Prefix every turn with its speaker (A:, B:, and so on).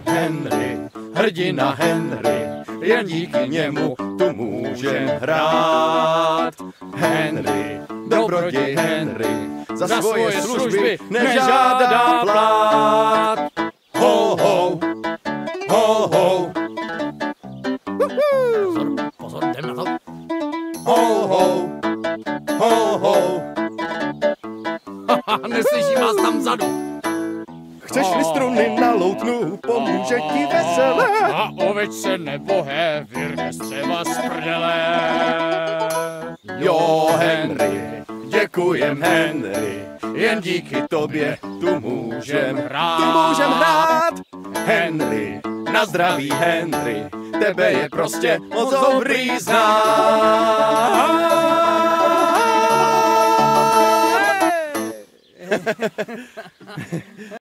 A: Henry, hrdina Henry, jen díky němu tu můžem hrát. Henry, dobroděj Henry, za svoje služby nežádá plát. Ho, ho, ho, ho.
B: Pozor, jdem na to.
A: Ho, ho, ho, ho.
B: Neslyším vás tam vzadu.
A: Chceš-li struny na loutnu, pomůže ti veselé.
B: A ovice nebohé, vírně střeva z prdele.
A: Jo, Henry, děkujem Henry, jen díky tobě tu můžem hrát. Henry, na zdraví Henry, tebe je prostě moc dobrý znát.